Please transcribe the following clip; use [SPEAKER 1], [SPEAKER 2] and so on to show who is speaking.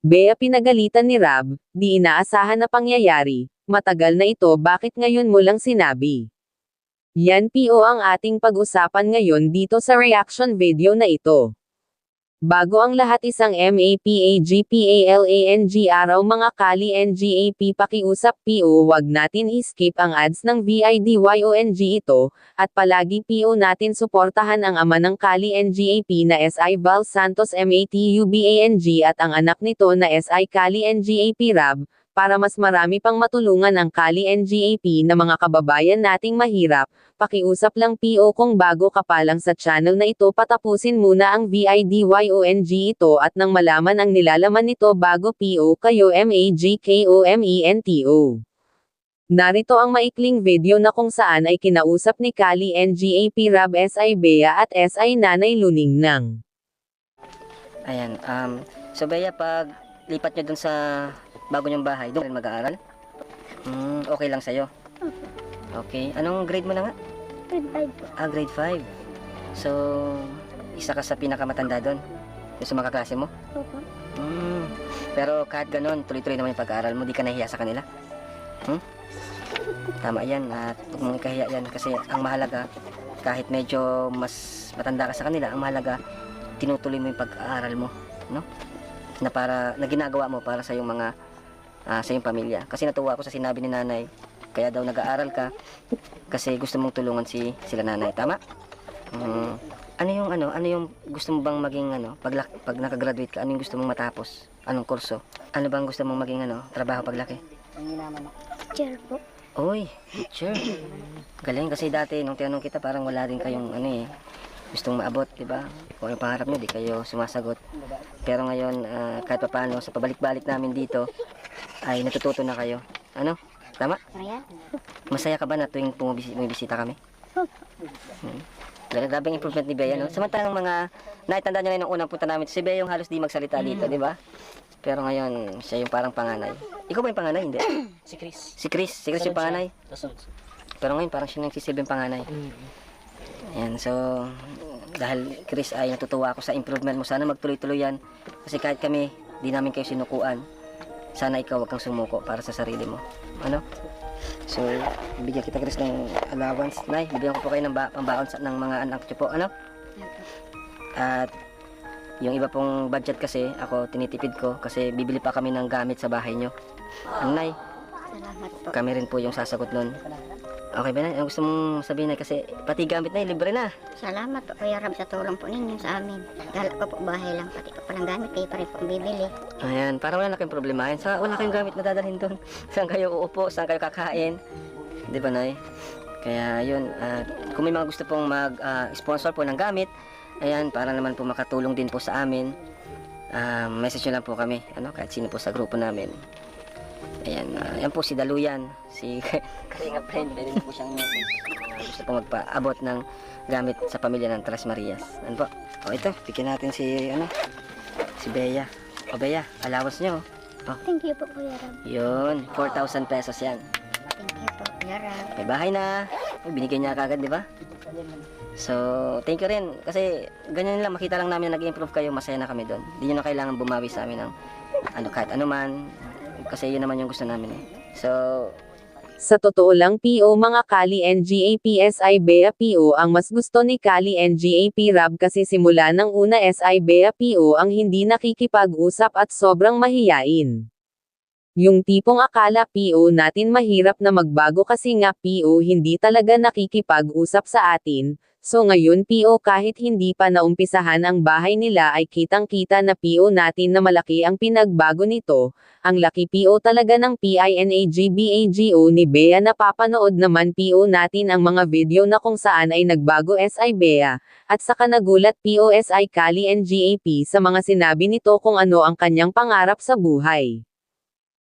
[SPEAKER 1] Bea pinagalitan ni Rab, di inaasahan na pangyayari, matagal na ito bakit ngayon mo lang sinabi? Yan po ang ating pag-usapan ngayon dito sa reaction video na ito. Bago ang lahat isang MAPAGPALANG araw mga kali NGAP pakiusap po wag natin i-skip ang ads ng VIDYONG ito, at palagi po natin suportahan ang ama ng kali NGAP na SI Val Santos MATUBANG at ang anak nito na SI Kali NGAP Rab, para mas marami pang matulungan ang kali NGAP na mga kababayan nating mahirap. Pakiusap lang po kung bago ka pa lang sa channel na ito patapusin muna ang VIDYONG ito at nang malaman ang nilalaman nito bago po kayo MAGKOMENTO. Narito ang maikling video na kung saan ay kinausap ni Kali NGAP Rab SI Bea at SI Nanay Luningnang.
[SPEAKER 2] Ayan, so Bea, pag lipat nyo dun sa bago nyong bahay, doon rin mag-aaral? Okay lang sa'yo? Okay, anong grade mo na nga?
[SPEAKER 3] Grade 5 po.
[SPEAKER 2] Grade 5. So, isa ka sa pinakamatanda doon? Yung sa mga kaklase mo?
[SPEAKER 3] Opo.
[SPEAKER 2] Pero kahit ganon, tuloy-tuloy naman yung pag-aaral mo, di ka nahiya sa kanila? Tama yan, at huwag mong ikahiya yan kasi ang mahalaga, kahit medyo mas matanda ka sa kanila, ang mahalaga, tinutuloy mo yung pag-aaral mo, no? Na ginagawa mo para sa iyong mga sa iyong pamilya. Kasi natuwa ako sa sinabi ni nanay, kaya daw nag-aaral ka kasi gusto mong tulungan sila nanay, tama? Ano yung gusto mo bang maging pag nakagraduate ka, ano yung gusto mong matapos? Anong kurso? Ano bang gusto mong maging trabaho paglaki?
[SPEAKER 3] Teacher po.
[SPEAKER 2] Oy, teacher. Galing kasi dati nung tinanong kita parang wala din kayong gustong maabot, di ba? Kung yung pangarap nyo, di kayo sumasagot. Pero ngayon, kahit pa paano, sa pabalik-balik namin dito, ay natututo na kayo. Ano? Tama? Masaya ka ba na tuwing bumibisita kami? Grabing improvement ni Bea, no? Samantalang naitanda nyo na yung unang punta namin, si Bea yung halos di magsalita dito, di ba? Pero ngayon, siya yung parang panganay. Ikaw ba yung panganay? Hindi.
[SPEAKER 4] Si Chris.
[SPEAKER 2] Si Chris yung panganay.
[SPEAKER 4] Kasunod.
[SPEAKER 2] Pero ngayon, parang siya nagsisilbing panganay. Ayan, so dahil Chris ay natutuwa ako sa improvement mo, sana magtuloy-tuloy yan kasi kahit kami, di namin kayo sinukuan, sana ikaw wag kang sumuko para sa sarili mo, ano? So, bigyan kita Chris ng allowance, Nay, bibigyan ko po kayo ng pambaon ng mga anak nyo po, ano? At yung iba pong budget kasi, ako tinitipid ko kasi bibili pa kami ng gamit sa bahay nyo. Ano, Nay?
[SPEAKER 3] Salamat po.
[SPEAKER 2] Kami rin po yung sasagot nun. Okay ba na? Ano gusto mong sabihin na kasi pati gamit na libre na.
[SPEAKER 3] Salamat po, Kuya Rab, sa tulong po ninyo sa amin. Dahil ko po bahay lang, pati ko palang gamit, kayo pa rin po bibili.
[SPEAKER 2] Ayan, parang wala na kayong problemahin. Wala kayong gamit na dadalhin doon. Saan kayo uupo, saan kayo kakain. Di ba, Nay? Kaya yun, kung may mga gusto pong mag-sponsor po ng gamit, ayan, para naman po makatulong din po sa amin, message nyo lang po kami, kahit sino po sa grupo namin. Ayan, yan po si Daluyan, si Kalinga Friend, meron po siyang message. Gusto po magpaabot ng gamit sa pamilya ng Tres Marias. Ano po? O ito, bigyan natin si Bea. O Bea, allowance nyo. Oh.
[SPEAKER 3] Thank you po, Kuya Rab.
[SPEAKER 2] Yun, 4,000 pesos yan.
[SPEAKER 3] Thank you po, Kuya Rab.
[SPEAKER 2] May bahay na. Binigay niya kagad, di ba? So, thank you rin. Kasi ganyan lang, makita lang namin na nag-improve kayo, masaya na kami doon. Hindi nyo na kailangan bumawi sa amin ng kahit ano man. Kasi yun naman yung gusto namin eh. So,
[SPEAKER 1] Sa totoo lang po mga Kali NGAP SI Bea po ang mas gusto ni Kali NGAP Rab kasi simula ng una SI Bea po ang hindi nakikipag-usap at sobrang mahiyain. Yung tipong akala po natin mahirap na magbago kasi nga po hindi talaga nakikipag-usap sa atin. So ngayon po kahit hindi pa naumpisahan ang bahay nila ay kitang-kita na po natin na malaki ang pinagbago nito. Ang laki po talaga ng PINAGBAGO ni Bea. Napapanood naman po natin ang mga video na kung saan ay nagbago SI Bea, at saka nagulat po SI Kali NGAP sa mga sinabi nito kung ano ang kanyang pangarap sa buhay.